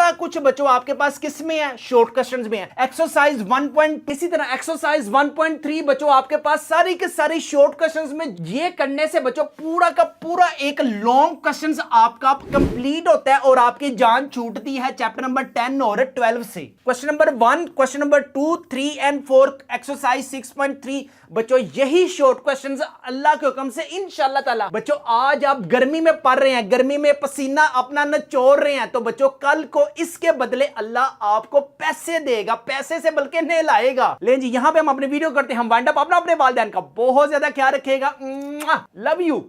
सारा कुछ बच्चों आपके पास किस में है, शॉर्ट क्वेश्चंस में है। एक्सरसाइज 1. इसी तरह एक्सरसाइज 1.3 बच्चों आपके पास सारी के सारी शॉर्ट क्वेश्चंस में। ये करने से बच्चों पूरा का पूरा एक लॉन्ग क्वेश्चंस आपका कंप्लीट होता है और आपकी जान छूटती है चैप्टर नंबर 10 और 12 से। Question number 1, question number 2, 3 and 4, exercise 6.3 बच्चों यही शॉर्ट क्वेश्चंस अल्लाह के हुक्म से इंशाल्लाह ताला बच्चों आज आप गर्मी में पढ़ रहे हैं, गर्मी में पसीना अपना निचोड़ रहे हैं, तो बच्चों कल को इसके बदले अल्लाह आपको पैसे देगा, पैसे से बल्कि नहलाएगा। लेकिन जी यहां पे हम अपनी वीडियो करते हैं, हम वाइंड अप अपना अपने वालिदैन का बहुत ज्यादा ख्याल रखिएगा। Love you.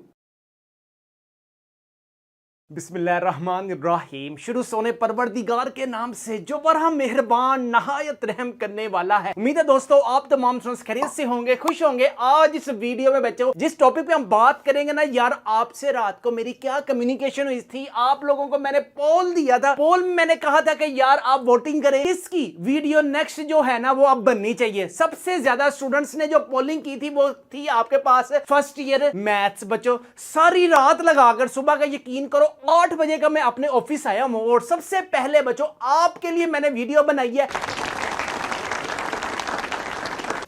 बिस्मिल्लाहिर्रहमानिर्रहीम। शुरू सोने परवरदिगार के नाम से जो बड़ा मेहरबान नहायत रहम करने वाला है। उम्मीद है दोस्तों आप तमाम खैरियत से होंगे, खुश होंगे। आज इस वीडियो में बच्चों जिस टॉपिक पे हम बात करेंगे ना यार, आपसे रात को मेरी क्या कम्युनिकेशन हुई थी, आप लोगों को मैंने पोल दिया था। पोल में मैंने कहा था कि यार आप वोटिंग करें, इसकी वीडियो नेक्स्ट जो है ना वो अब बननी चाहिए। सबसे ज्यादा स्टूडेंट्स ने जो पोलिंग की थी वो थी आपके पास फर्स्ट ईयर मैथ्स। बच्चों सारी रात लगाकर सुबह का यकीन करो 8 बजे का मैं अपने ऑफिस आया हूं और सबसे पहले बच्चों आपके लिए मैंने वीडियो बनाई है।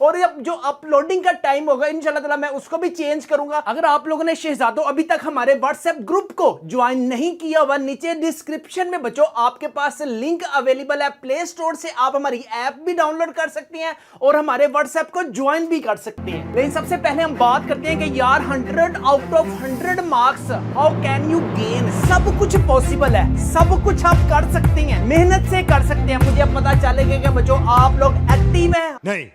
और अब जो अपलोडिंग का टाइम होगा इंशाल्लाह ताला मैं उसको भी चेंज करूंगा। अगर आप लोगों ने शहजादों अभी तक हमारे व्हाट्सएप ग्रुप को ज्वाइन नहीं किया हुआ, नीचे डिस्क्रिप्शन में बच्चों आपके पास लिंक अवेलेबल है। प्ले स्टोर से आप हमारी ऐप भी डाउनलोड कर सकते हैं और हमारे व्हाट्सएप को ज्वाइन भी कर सकते हैं। लेकिन सबसे पहले हम बात करते हैं कि यार 100 out of 100 marks how can you gain. सब कुछ पॉसिबल है, सब कुछ आप कर सकते हैं, मेहनत से कर सकते हैं। मुझे अब पता चलेगा कि बच्चों आप लोग एक्टिव हैं नहीं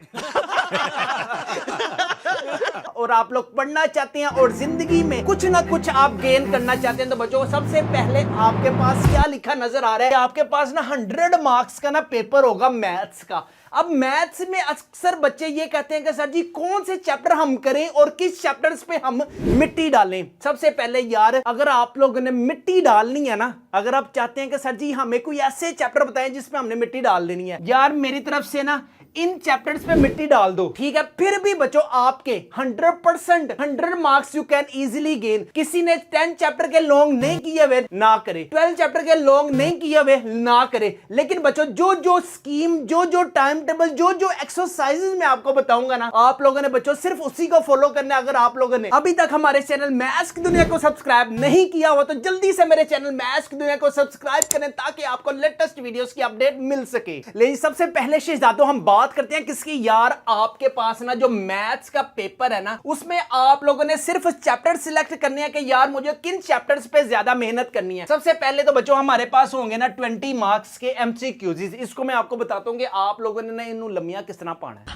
और आप लोग पढ़ना चाहते हैं और जिंदगी में कुछ ना कुछ आप गेन करना चाहते हैं। तो बच्चों सबसे पहले आपके पास क्या लिखा नजर आ रहा है, आपके पास ना 100 मार्क्स का ना पेपर होगा मैथ्स का। अब मैथ्स में अक्सर बच्चे ये कहते हैं कि सर जी कौन से चैप्टर हम करें और किस चैप्टर्स पे हम मिट्टी डालें। सबसे पहले यार अगर आप लोगों ने मिट्टी डालनी है ना, अगर आप चाहते हैं कि सर जी हमें कोई ऐसे चैप्टर बताएं जिसमें हमने मिट्टी डाल देनी है, यार मेरी तरफ से ना इन चैप्टर्स पे मिट्टी डाल दो, ठीक है। फिर भी बच्चों आपके 100% 100 marks you can easily gain. किसी ने 10 चैप्टर के लॉन्ग नहीं किए हुए ना करे, 12 चैप्टर के लॉन्ग नहीं किए हुए ना करे। लेकिन बच्चों जो जो स्कीम, जो जो टाइम टेबल, जो जो एक्सरसाइजेस मैं आपको बताऊंगा ना, आप लोगों ने बच्चों सिर्फ उसी को फॉलो करना है। अगर आप लोगों ने अभी तक हमारे चैनल मैथ्स की दुनिया को सब्सक्राइब नहीं किया हुआ तो जल्दी से मेरे चैनल मैथ्स की दुनिया को सब्सक्राइब करें ताकि आपको लेटेस्ट वीडियोस की अपडेट मिल सके। लेकिन सबसे पहले शहजादों हम बात करते हैं किसकी, यार आपके पास ना जो मैथ्स का पेपर है ना उसमें आप लोगों ने सिर्फ चैप्टर सिलेक्ट करने हैं कि यार मुझे किन चैप्टर्स पे ज्यादा मेहनत करनी है। सबसे पहले तो बच्चों हमारे पास होंगे ना 20 मार्क्स के एमसीक्यूज। इसको मैं आपको बताता हूं कि आप लोगों ने ना इन्हों लम्बियां किस तरह पाना है।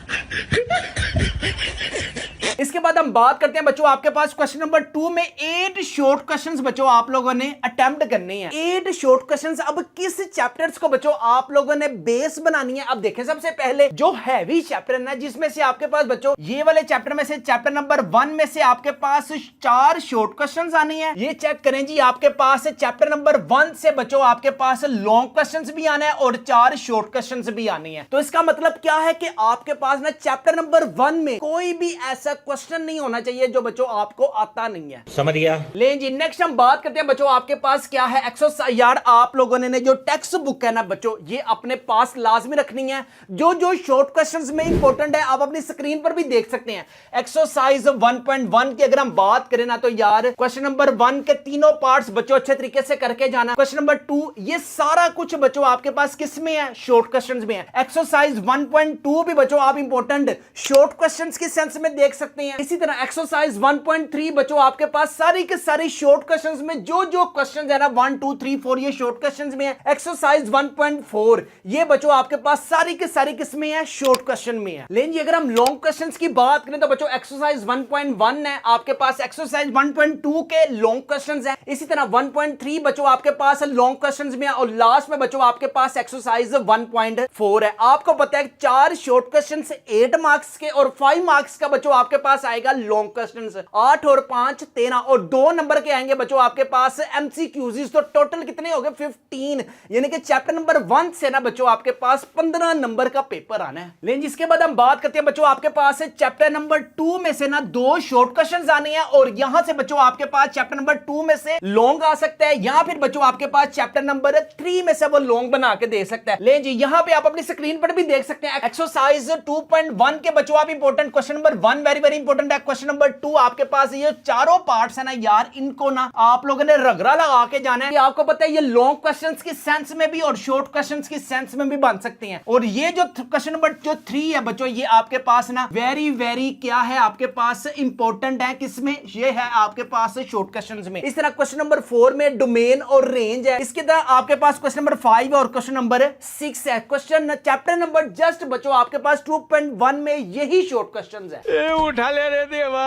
इसके बाद हम बात करते हैं बच्चों आपके पास क्वेश्चन नंबर 2 में 8 शॉर्ट क्वेश्चंस बच्चों आप लोगों ने अटेम्प्ट करने हैं। 8 शॉर्ट क्वेश्चंस। अब किस चैप्टर्स को बच्चों आप लोगों ने बेस बनानी है। अब देखें सबसे पहले जो हैवी चैप्टर है ना, जिसमें से आपके पास बच्चों ये वाले चैप्टर में से चैप्टर नंबर 1 में से आपके पास 4 शॉर्ट क्वेश्चंस आने हैं। ये चेक करें जी, आपके पास चैप्टर नंबर 1 से बच्चों आपके पास लॉन्ग क्वेश्चंस भी आने हैं और 4 शॉर्ट क्वेश्चंस भी आने हैं। तो इसका मतलब क्या है कि आपके पास ना चैप्टर नंबर 1 में कोई भी ऐसा क्वेश्चन नहीं होना चाहिए जो बच्चों आपको आता नहीं है। समझ गया। लेकिन जी नेक्स्ट हम बात करते हैं बच्चों आपके पास क्या है एक्सरसाइज। यार आप लोगों ने जो टेक्स्ट बुक है ना बच्चों ये अपने पास लाजमी रखनी है। जो जो शॉर्ट क्वेश्चंस में इंपॉर्टेंट है आप अपनी स्क्रीन पर भी देख सकते हैं। एक्सरसाइज 1.1 की अगर हम बात करें ना तो यार क्वेश्चन नंबर 1 के तीनों पार्ट्स बच्चों अच्छे तरीके से करके जाना। क्वेश्चन नंबर 2 ये सारा कुछ बच्चों आपके पास किस में है, शॉर्ट क्वेश्चंस में है। एक्सरसाइज 1.2 भी बच्चों आप इंपॉर्टेंट शॉर्ट क्वेश्चंस के सेंस में देख सकते हैं। इसी तरह एक्सरसाइज 1.3 बच्चों आपके पास सारी के सारी शॉर्ट क्वेश्चंस में जो जो क्वेश्चंस है ना 1 2 3 4 ये शॉर्ट क्वेश्चंस में है। एक्सरसाइज 1.4 ये बच्चों आपके पास सारी के सारी किसमें है, शॉर्ट क्वेश्चन में है। लेकिन अगर हम लॉन्ग क्वेश्चंस की बात करें तो बच्चों एक्सरसाइज 1.1 है आपके पास, एक्सरसाइज 1.2 के लॉन्ग क्वेश्चंस हैं। इसी तरह 1.3 बच्चों आपके पास लॉन्ग क्वेश्चंस में है और लास्ट में बच्चों आपके पास एक्सरसाइज 1.4 है। आपको पता है 4 शॉर्ट क्वेश्चंस 8 मार्क्स के और 5 मार्क्स का बच्चों आपके पास आएगा लॉन्ग क्वेश्चंस, 8 और 5 13 और 2 नंबर के आएंगे बच्चों आपके पास एमसीक्यूज। तो टोटल कितने हो गए 15, यानी कि चैप्टर नंबर 1 से ना बच्चों आपके पास 15 नंबर का पेपर आना है। लेकिन जिसके बाद हम बात करते हैं बच्चों आपके पास चैप्टर नंबर 2 में से ना 2 शॉर्ट क्वेश्चंस आने हैं और यहां से बच्चों आपके पास चैप्टर नंबर 2 में से लॉन्ग आ सकता है या फिर बच्चों आपके पास चैप्टर नंबर 3 में से वो लॉन्ग बना के दे सकता है। ले जी यहां पे आप अपनी स्क्रीन पर भी देख सकते हैं एक्सरसाइज 2.1 के बच्चों आप important question number 1 very very important है। क्वेश्चन नंबर 2 आपके पास ये चारों पार्ट्स है ना यार, इनको ना आप लोगों ने रगड़ा लगा के जाना है। आपको पता है ये लॉन्ग क्वेश्चंस की सेंस में भी और शॉर्ट क्वेश्चंस की सेंस में भी बन सकते हैं। और ये जो क्वेश्चन नंबर जो 3 है बच्चों, ये आपके पास ना वेरी वेरी क्या है आपके पास इंपॉर्टेंट है। किसमें? ये है आपके पास शॉर्ट क्वेश्चंस में। इस तरह क्वेश्चन नंबर 4 में डोमेन और रेंज है। इसके तरह आपके पास क्वेश्चन नंबर 5 और क्वेश्चन नंबर 6 है। क्वेश्चन चैप्टर नंबर जस्ट बच्चों आपके पास 2.1 में यही शॉर्ट क्वेश्चंस है। उठा ले रे देवा,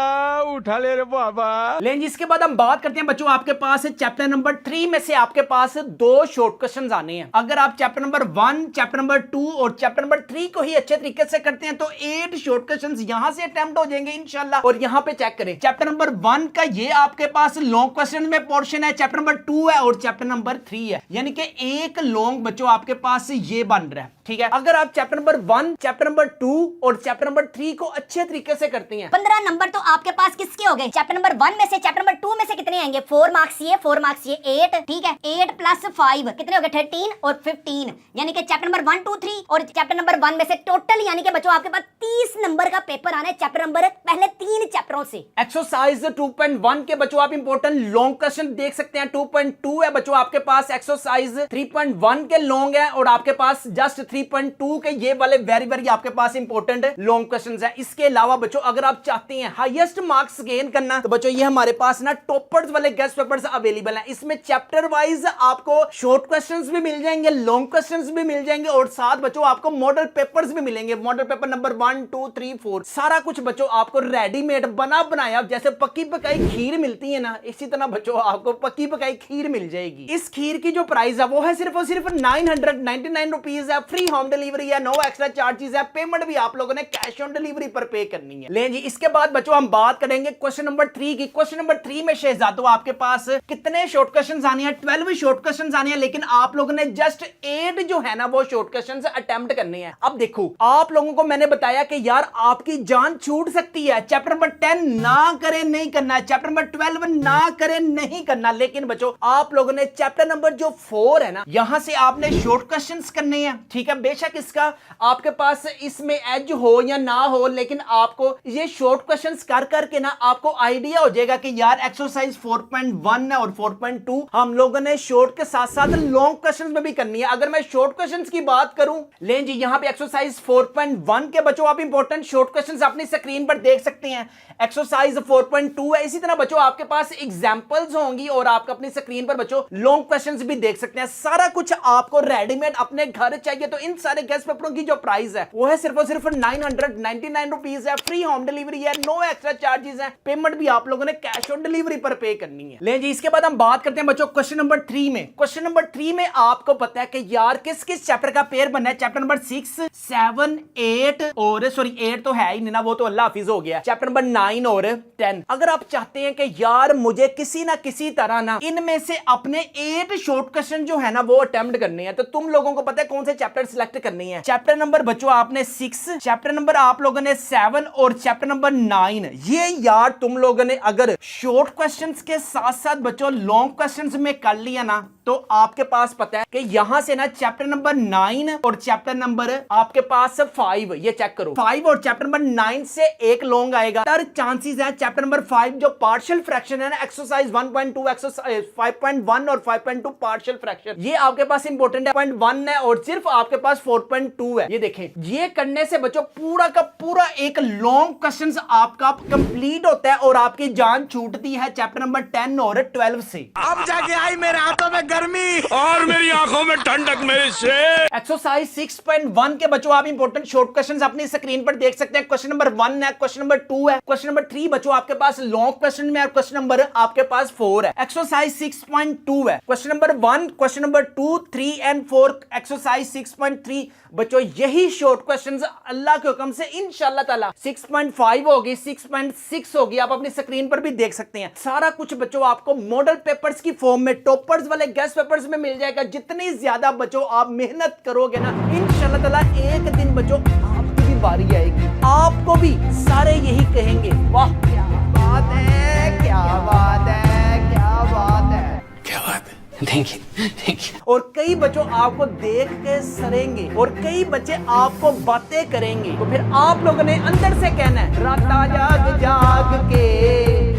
उठा ले रे बाबा। लेकिन इसके बाद हम बात करते हैं बच्चों आपके पास चैप्टर नंबर 3 में से आपके पास 2 शॉर्ट क्वेश्चंस आने हैं। अगर आप चैप्टर नंबर 1, चैप्टर नंबर 2 और चैप्टर नंबर 3 को ही अच्छे तरीके से करते हैं तो 8 शॉर्ट क्वेश्चंस यहां से अटेम्प्ट हो जाएंगे इंशाल्लाह। और यहां पे चेक करें चैप्टर नंबर 1 का ये आपके पास लॉन्ग क्वेश्चन में पोर्शन है, चैप्टर नंबर 2 है और चैप्टर नंबर 3 है, यानी कि एक लॉन्ग बच्चों आपके पास ये बन रहा है। ठीक है, अगर आप चैप्टर नंबर 1, चैप्टर नंबर 2 और चैप्टर नंबर 3 को अच्छे तरीके से करती हैं 15 नंबर तो आपके पास किसके हो गए? चैप्टर नंबर 1 में से चैप्टर नंबर 2 में से कितने आएंगे? 4 मार्क्स ये 4 मार्क्स ये 8। ठीक है, 8 प्लस 5 कितने हो गए? 13 और 15, यानी कि चैप्टर नंबर 1 2 3 और चैप्टर नंबर 1 में से टोटल यानी कि बच्चों आपके पास 30 नंबर का पेपर आना है चैप्टर नंबर पहले 3 चैप्टरों से। एक्सरसाइज 2.1 के बच्चों आप इंपॉर्टेंट लॉन्ग क्वेश्चन देख सकते हैं। 2.2 है बच्चों आपके पास एक्सरसाइज 3.1 के लॉन्ग है और आपके पास जस्ट 3.2 के ये वाले वेरी वेरी आपके पास इंपॉर्टेंट लॉन्ग क्वेश्चंस है। इसके अलावा बच्चों अगर आप चाहते हैं हाईएस्ट मार्क्स गेन करना तो बच्चों ये हमारे पास ना टॉपर्स वाले गेस्ट पेपर्स अवेलेबल हैं। इसमें चैप्टर वाइज आपको शॉर्ट क्वेश्चंस भी मिल जाएंगे, लॉन्ग क्वेश्चंस भी मिल जाएंगे और साथ बच्चों आपको मॉडल पेपर्स भी मिलेंगे। मॉडल पेपर नंबर 1 2 3 4 सारा कुछ बच्चों आपको रेडीमेड बना बनाया जैसे पक्की पकाई खीर मिलती है ना, इसी तरह बच्चों आपको पक्की पकाई खीर मिल जाएगी। इस खीर की जो प्राइस है वो है सिर्फ और सिर्फ 999 रुपीज है। फ्री होम डिलीवरी है, नो एक्स्ट्रा चार्जेस है। पेमेंट भी आप लोगों ने कैश ऑन डिलीवरी पर पे करनी है। ले जी इसके बाद बच्चों हम बात करेंगे क्वेश्चन नंबर 3 की। क्वेश्चन नंबर 3 में शहजादों आपके पास कितने शॉर्ट क्वेश्चंस आने हैं? 12 शॉर्ट क्वेश्चंस आने हैं, लेकिन आप लोगों ने जस्ट 8 जो है ना वो शॉर्ट क्वेश्चंस अटेम्प्ट करने हैं। अब देखो आप लोगों को मैंने बताया कि यार आपकी जान छूट सकती है। चैप्टर नंबर 10 ना करें नहीं करना है, चैप्टर नंबर 12 ना करें नहीं करना, लेकिन बच्चों आप लोगों ने चैप्टर नंबर जो 4 है ना यहां से आपने शॉर्ट क्वेश्चंस करने हैं। ठीक है, बेशक इसका आपके पास इसमें एज हो या ना हो, लेकिन आपको ये शॉर्ट क्वेश्चंस कर करके ना आपको आइडिया हो जाएगा कि यार एक्सरसाइज 4.1 है और 4.2 हम लोगों ने शॉर्ट के साथ साथ लॉन्ग क्वेश्चंस में भी करनी है। अगर मैं शॉर्ट क्वेश्चंस की बात करूं, लें जी यहां पे एक्सरसाइज 4.1 के बच्चों आप इंपॉर्टेंट शॉर्ट क्वेश्चंस अपनी स्क्रीन पर देख सकते हैं। एक्सरसाइज 4.2 है। इसी तरह बच्चों आपके पास एग्जांपल्स होंगी और आप अपनी स्क्रीन पर बच्चों लॉन्ग क्वेश्चंस भी देख सकते हैं। सारा कुछ आपको रेडीमेड अपने घर चाहिए तो इन सारे गेस्ट पेपरों की जो प्राइस है वो है सिर्फ और सिर्फ 999 रुपीज है। फ्री होम डिलीवरी है, नो एक्स्ट्रा चार्जेस है। पेमेंट भी आप लोगों ने कैश ऑन डिलीवरी पर पे करनी है। ले जी इसके बाद हम बात करते हैं बच्चों क्वेश्चन नंबर 3 में। क्वेश्चन नंबर 3 में आपको पता है कि यार किस किस चैप्टर का पेयर बनना है। चैप्टर नंबर 6 7 8 और सॉरी 8 तो है ही नहीं ना, वो तो अल्लाह हाफिज हो गया। चैप्टर नंबर 9 और 10। अगर आप चाहते हैं कि यार मुझे किसी ना किसी तरह ना इनमें से अपने 8 शॉर्ट क्वेश्चन जो है ना वो अटेम्प्ट करने हैं, तो तुम लोगों को पता है कौन से चैप्टर सिलेक्ट करनी है। चैप्टर नंबर बच्चों आपने 6, चैप्टर नंबर आप लोगों ने 7 और चैप्टर नंबर 9। ये यार तुम लोगों ने अगर शॉर्ट क्वेश्चंस के साथ साथ बच्चों लॉन्ग क्वेश्चंस में कर लिया ना तो आपके पास पता है कि यहां से ना चैप्टर नंबर 9 और चैप्टर नंबर आपके पास 5, ये चेक करो 5 और चैप्टर नंबर 9 से एक लॉन्ग आएगा। तर चांसेस है चैप्टर नंबर 5 जो पार्शियल फ्रैक्शन है ना, एक्सरसाइज 1.2 एक्सरसाइज 5.1 और 5.2 पार्शियल फ्रैक्शन, ये आपके पास इंपॉर्टेंट है। 0.1 है और सिर्फ आपके पास 4.2 है। ये देखें, ये करने से बच्चों पूरा का पूरा एक लॉन्ग क्वेश्चंस आपका कंप्लीट होता है और आपकी जान छूटती है चैप्टर नंबर 10 और 12 से। अब जाके आई मेरे हाथों में गर्मी और मेरी आंखों में ठंडक मेरे शेर। एक्सरसाइज 6.1 के बच्चों आप इंपॉर्टेंट शॉर्ट क्वेश्चंस अपनी स्क्रीन पर देख सकते हैं। क्वेश्चन नंबर 1 है, क्वेश्चन नंबर 2 है, क्वेश्चन नंबर 3 बच्चों आपके पास लॉन्ग क्वेश्चन में, और क्वेश्चन नंबर आपके पास 4 है। एक्सरसाइज 6.2 है, question number 1, question number 2, 3 and 4। Exercise 6.3 बच्चों यही शॉर्ट क्वेश्चंस अल्लाह के हुक्म से इंशाल्लाह ताला 6.5 होगी, 6.6 होगी, आप अपनी स्क्रीन पर भी देख सकते हैं। सारा कुछ बच्चों आपको मॉडल पेपर्स की फॉर्म में, टॉपर्स वाले गेस्ट पेपर्स में मिल जाएगा। जितनी ज्यादा बच्चों आप मेहनत करोगे ना, इंशाल्लाह ताला एक दिन बच्चों आपकी भी बारी आएगी, आपको भी सारे यही कहेंगे वाह क्या बात है, क्या बात है, क्या बात है, क्या बात है। Thank you. और कई बच्चों आपको देख के सरेंगे और कई बच्चे आपको बातें करेंगे, तो फिर आप लोगों ने अंदर से कहना है राता जाग जाग के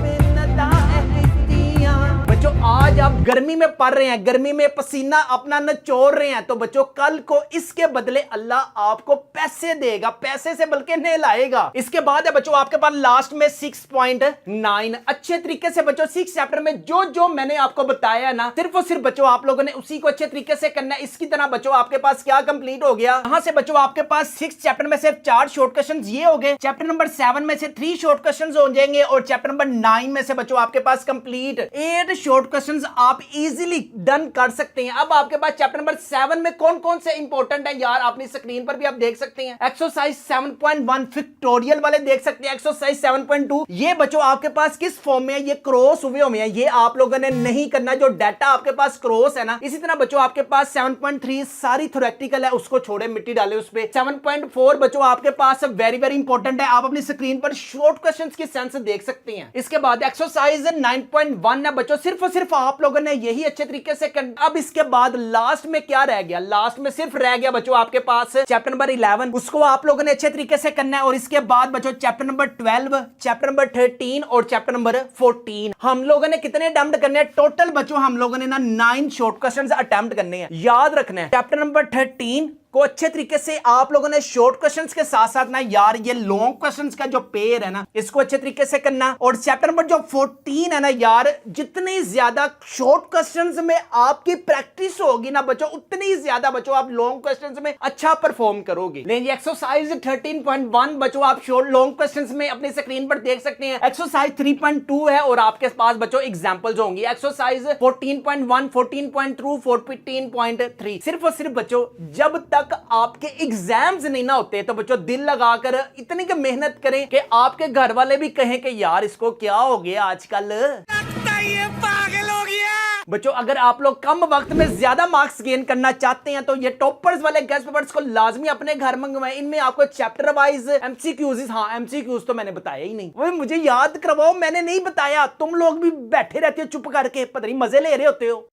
बिनता एहतियां। बच्चों आज आप गर्मी में पढ़ रहे हैं, गर्मी में पसीना अपना नचोड़ रहे हैं, तो बच्चों कल को इसके बदले अल्लाह आपको पैसे देगा, पैसे से बल्कि नहलाएगा। इसके बाद है बच्चों आपके पास लास्ट में 6.9। अच्छे तरीके से बच्चों 6 चैप्टर में जो जो मैंने आपको बताया ना, सिर्फ और सिर्फ बच्चों आप लोगों ने उसी को अच्छे तरीके से करना है। इसकी तरह बच्चों आपके पास क्या कंप्लीट हो गया, यहां से बच्चों आपके पास 6 चैप्टर में सिर्फ 4 शॉर्ट क्वेश्चंस ये हो गए, चैप्टर नंबर 7 में से 3 शॉर्ट क्वेश्चंस हो जाएंगे, और चैप्टर नंबर 9 में से बच्चों आपके पास कंप्लीट 8 शॉर्ट क्वेश्चंस आप इजीली डन कर सकते हैं। अब आपके पास चैप्टर नंबर 7 में कौन कौन से इंपॉर्टेंट है यार, अपनी स्क्रीन पर भी आप देख सकते हैं। एक्सरसाइज 7.1 पिक्टोरियल वाले देख सकते हैं। एक्सरसाइज 7.2 ये बच्चों आपके पास किस फॉर्म में है, ये क्रॉस हुए हैं, ये आप लोगों ने नहीं करना, जो डाटा आपके पास क्रॉस है ना। इसी तरह बच्चों आपके पास 7.3 सारी थ्योरेटिकल है, उसको छोड़े मिट्टी डाले उस पे। 7.4 बच्चों आपके पास वेरी वेरी इंपॉर्टेंट है, आप अपनी स्क्रीन पर शॉर्ट क्वेश्चंस की सेंस देख सकते हैं। इसके बाद एक्सरसाइज 9.1 है बच्चों, सिर्फ और सिर्फ आप लोगों ने यही अच्छे तरीके से करना। अब इसके बाद लास्ट में क्या रह गया, लास्ट में सिर्फ रह गया बच्चों आपके पास चैप्टर नंबर 11, उसको आप लोगों ने अच्छे तरीके से करना है। और इसके बाद बच्चों चैप्टर नंबर 12, चैप्टर नंबर 13 और चैप्टर नंबर 14। हम लोगों ने कितने अटेम्प्ट करने हैं टोटल बच्चों, हम लोगों ने ना 9 शॉर्ट क्वेश्चंस अटेम्प्ट करने हैं। याद रखना है चैप्टर नंबर 13 को अच्छे तरीके से आप लोगों ने शॉर्ट क्वेश्चंस के साथ साथ ना यार ये लॉन्ग क्वेश्चंस का जो पेयर है ना, इसको अच्छे तरीके से करना। और चैप्टर नंबर जो 14 है ना यार, जितनी ज्यादा शॉर्ट क्वेश्चंस में आपकी प्रैक्टिस होगी ना बच्चों, उतनी ज्यादा बच्चों आप लॉन्ग क्वेश्चंस में अच्छा परफॉर्म करोगे। लेकिन एक्सरसाइज 13.1 बच्चों आप शॉर्ट लॉन्ग क्वेश्चंस में अपनी स्क्रीन पर देख सकते हैं। एक्सरसाइज 3.2 है और आपके पास बच्चों एग्जांपल्स होंगी। एक्सरसाइज 14.1, 14.2, 14.3। सिर्फ और सिर्फ बच्चों जब तक आपके एग्जाम्स नहीं ना होते, तो बच्चों दिल लगाकर इतनी की मेहनत करें कि आपके घर वाले भी कहें कि यार इसको क्या हो गया आजकल, लगता है ये पागल हो गया। बच्चों अगर आप लोग कम वक्त में ज्यादा मार्क्स गेन करना चाहते हैं, तो ये टॉपर्स वाले गेस्ट पेपर्स को लाजमी अपने घर मंगवाएं। इनमें आपको चैप्टर वाइज एमसीक्यूज, हाँ एमसीक्यूज तो मैंने बताया ही नहीं, वो मुझे याद करवाओ, मैंने नहीं बताया। तुम लोग भी बैठे रहते हो चुप करके, पता नहीं मजे ले रहे होते हो।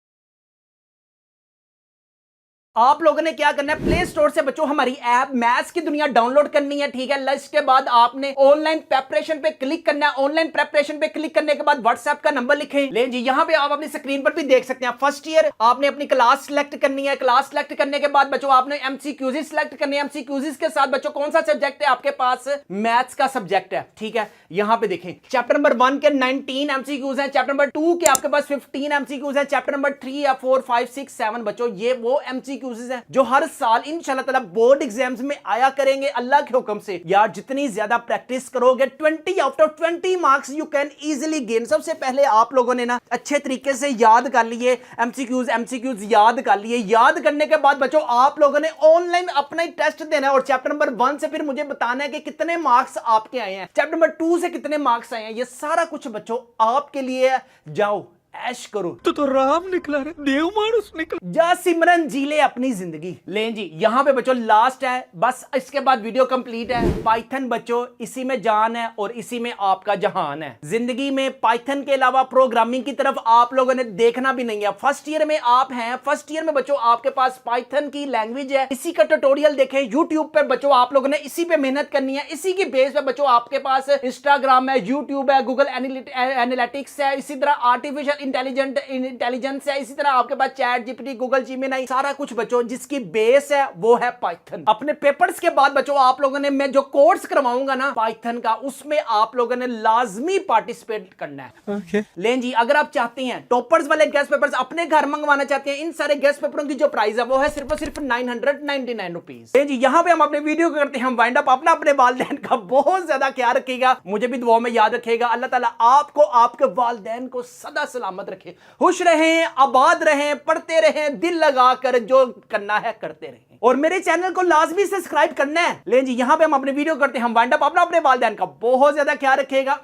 आप लोगों ने क्या करना है, प्ले स्टोर से बच्चों हमारी ऐप मैथ्स की दुनिया डाउनलोड करनी है, ठीक है। इसके बाद आपने ऑनलाइन प्रेपरेशन पे क्लिक करना है। ऑनलाइन प्रेपरेशन पे क्लिक करने के बाद व्हाट्सएप का नंबर लिखें। ले जी यहां पे आप अपनी स्क्रीन पर भी देख सकते हैं। फर्स्ट ईयर आपने अपनी क्लास सिलेक्ट करनी है। क्लास सिलेक्ट करने के बाद बच्चों आपने एमसीक्यूज सिलेक्ट करनी है। एमसीक्यूज के साथ बच्चों कौन सा सब्जेक्ट है आपके पास, मैथ्स का सब्जेक्ट है, ठीक है। यहां पे देखें चैप्टर नंबर 1 के 19 एमसीक्यूज हैं, चैप्टर नंबर 2 के आपके पास 15 एमसीक्यूज हैं, चैप्टर नंबर 3 या 4, 5, 6, 7 बच्चों ये वो एमसीक्यूज हैं जो हर साल इंशाल्लाह ताला बोर्ड एग्जाम्स में आया करेंगे अल्लाह के हुक्म से। यार जितनी ज्यादा प्रैक्टिस करोगे 20 out of 20 marks you can easily gain. सबसे पहले आप लोगों ने ना अच्छे तरीके से याद कर लिए एमसीक्यूज याद कर लिए। याद करने के बाद बच्चों आप लोगों ने ऑनलाइन अपना ही टेस्ट देना है और चैप्टर नंबर 1 से फिर मुझे बताना है कि कितने मार्क्स आपके आए हैं, चैप्टर नंबर 2 से कितने मार्क्स आए हैं। ये सारा कुछ बच्चों आपके लिए है। जाओ ऐश करो। तो राम निकला रे, देव मानुस निकला। जा सिमरन जी ले अपनी जिंदगी। लें जी यहां पे बच्चों लास्ट है, बस इसके बाद वीडियो कंप्लीट है। पाइथन बच्चों इसी में जान है और इसी में आपका जहान है। जिंदगी में पाइथन के अलावा प्रोग्रामिंग की तरफ आप लोगों ने देखना भी नहीं है। फर्स्ट ईयर में आप हैं, फर्स्ट ईयर में बच्चों आपके पास पाइथन की लैंग्वेज है, इसी का ट्यूटोरियल देखें यूट्यूब पे बच्चों। आप लोगों ने इसी पे मेहनत करनी है, इसी की बेस पे बच्चों आपके पास इंस्टाग्राम है, यूट्यूब है, गूगल एनालिटिक्स है, इसी तरह आर्टिफिशियल इंटेलिजेंस है, इसी तरह आपके पास चैट जीपीटी, गूगल जेमिनी, सारा कुछ बच्चों जिसकी बेस है वो है पाइथन। अपने पेपर्स के बाद बच्चों आप लोगों ने, मैं जो कोर्स करवाऊंगा ना पाइथन का, उसमें आप लोगों ने लाजमी पार्टिसिपेट करना है। लें जी, अगर आप चाहते हैं टॉपर्स वाले गेस्ट पेपर्स अपने घर मंगवाना चाहते हैं, इन सारे गेस्ट पेपरों की जो प्राइस है वो है सिर्फ और सिर्फ 999 रुपीज। लें जी, यहां पे हम अपने वीडियो को करते हैं वाइंड अप। अपना अपने वालिदैन का बहुत ज्यादा ख्याल रखिएगा, मुझे भी दुआओं में याद रखिएगा। अल्लाह ताला आपको, आपके वालिदैन को सदा सलामत रखे, खुश रहें, आबाद रहें, पढ़ते रहें, दिल लगाकर जो करना है करते रहें, और मेरे चैनल को लाजमी सब्सक्राइब करना है। लें जी, यहां पे हम अपने वीडियो करते हैं हम वाइंड अप। अपना अपने वालिदैन का बहुत ज्यादा ख्याल रखिएगा।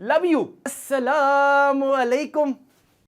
लव यू, अस्सलाम वालेकुम।